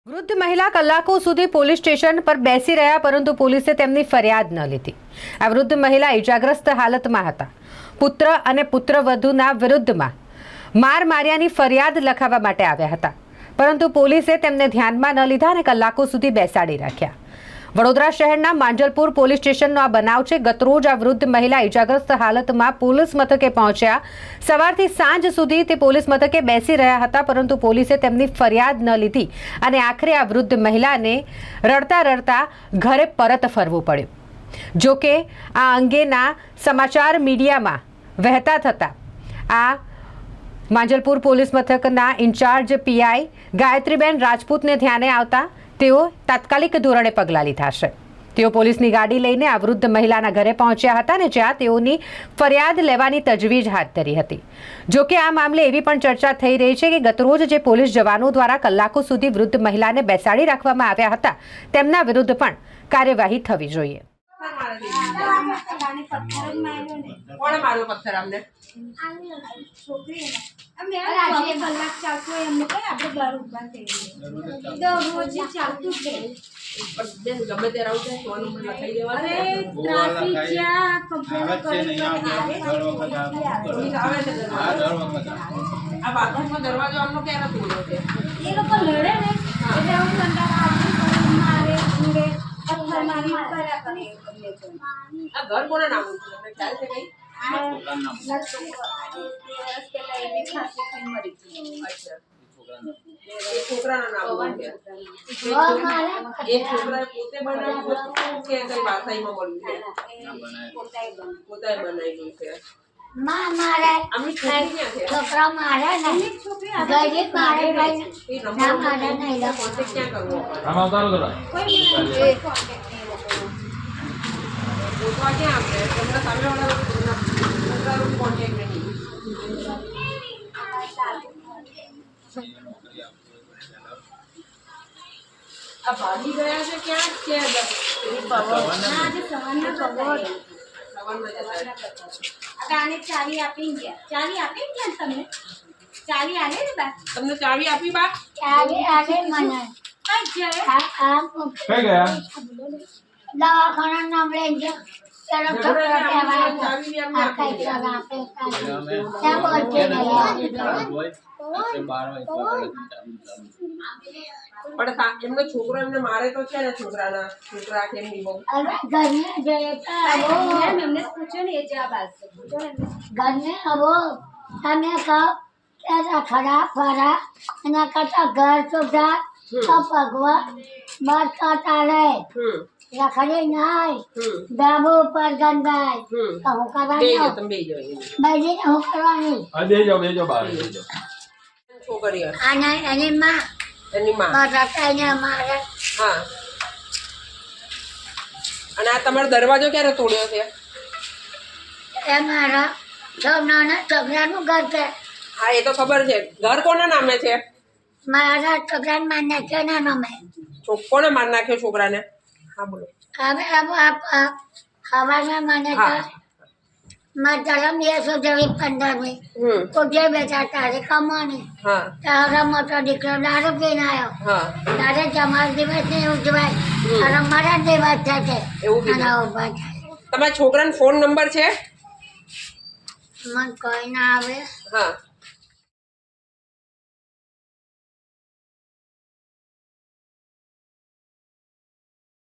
વૃદ્ધ મહિલા કલાકો સુધી પોલીસ સ્ટેશન પર બેસી રહ્યા પરંતુ પોલીસે તેમની ફરિયાદ ન લીધી। આ વૃદ્ધ મહિલા ઇજાગ્રસ્ત હાલતમાં હતા। પુત્ર અને પુત્રવધૂના વિરુદ્ધમાં માર માર્યાની ફરિયાદ લખાવવા માટે આવ્યા હતા પરંતુ પોલીસે તેમને ધ્યાનમાં ન લીધા અને કલાકો સુધી બેસાડી રાખ્યા। વડોદરા શહેરના માંજલપુર પોલીસ સ્ટેશનનો આ બનાવ છે। ગતરોજ આ વૃદ્ધ મહિલા ઇજાગ્રસ્ત હાલતમાં પોલીસ મથકે પહોંચ્યા। સવારથી સાંજ સુધી તે પોલીસ મથકે બેસી રહ્યા હતા પરંતુ પોલીસે તેમની ફરિયાદ ન લીધી અને આખરે આ વૃદ્ધ મહિલાને રડતા રડતા ઘરે પરત ફરવું પડ્યું। જો કે આ અંગેના સમાચાર મીડિયામાં વહેતા થતા આ માંજલપુર પોલીસ મથકના ઇન્ચાર્જ પીઆઈ ગાયત્રીબેન રાજપૂતને ધ્યાને આવતા તેઓ તાત્કાલિક ધોરણે પગલાં લીધા છે। તેઓ પોલીસની ગાડી લઈને આ વૃદ્ધ મહિલાના ઘરે પહોંચ્યા હતા અને જ્યાં તેઓની ફરિયાદ લેવાની તજવીજ હાથ ધરી હતી। જો કે આ મામલે એવી પણ ચર્ચા થઈ રહી છે કે ગતરોજ જે પોલીસ જવાનો દ્વારા કલાકો સુધી વૃદ્ધ મહિલાને બેસાડી રાખવામાં આવ્યા હતા તેમના વિરુદ્ધ પણ કાર્યવાહી થવી જોઈએ। કોણે માર્યો પથ્થર અમને? ગમે તે રહું છે ફોન નંબર લખાઈ દેવાનો। આ બાથરૂમનો દરવાજો આમનો ક્યારે તોડ્યો છે? એ લોકો લડે ને એટલે હું મારે છૂડે પથ્થર મારી કર્યા કરે। આ ઘર કોના નામનું છે? તમને ખ્યાલ છે કઈ? છોકરાના નામ છે? એ છોકરાએ પોતે બનાવ્યું કે કઈ વાસાઈમાં મળ્યું છે? પોતાએ બનાવ્યું છે। આમની છોકરી ક્યાં છે? છોકરા મારે નહીં ગરીબ મારે એ નંબર કોન્ટેક્ટ ક્યાં કરવો પડે? પોતવા ક્યાં આપણે તમારા સામેવાળા છોકરાનો કોન્ટેક્ટ નહીં। આ ભાગી ગયા છે ક્યાં છે? આને ચાવી આપી ગયા। ચાવી આપી ગયા તમને? ચાવી આલે ને બા? તમને ચાવી આપી બા? ચાવી આલે મને કઈ ગયા દવાખાના નામ લઈ ગયા। પણ એમનો છોકરો એમને મારે તો છે ને? છોકરા કેમ નહીં બહુ એમને પૂછો ને એ જવાબ આવશે। ઘરને હવે તમે કહો કે ખરા ફરા એના કરતા ઘર સુધા તો ભગવાન બસ કાઢે રખડે નહીં ધાબો ઉપર ગંદાય તો હું કરવાની બધી હું કરવાની છોકરીઓ આના એની માં એની માં એને મારે। હા, અને આ તમારો દરવાજો ક્યારે તોડ્યો છે? એ મારા નાના છોકરાનું ઘર છે। હા, એ તો ખબર છે। ઘર કોના નામે છે? મારા છોકરાને માર નાખ્યો ના નામે। કોને માર નાખ્યો છોકરાને? હા બોલો। હવે હવાના મને તો મારા જલમ દિવસો જેવી 15મી ઉઠે બેઠા તારે કમાણી હા તારા મોટો દીકરો દારૂ પીને આવ્યો હા તારે જમાર દિવસ નહીં ઉજવાય તારા મારા દિવસ થશે એવું કીધું? અને ઉભા થાય તમારા છોકરાનો ફોન નંબર છે? મને કોઈ ના આવે। હા,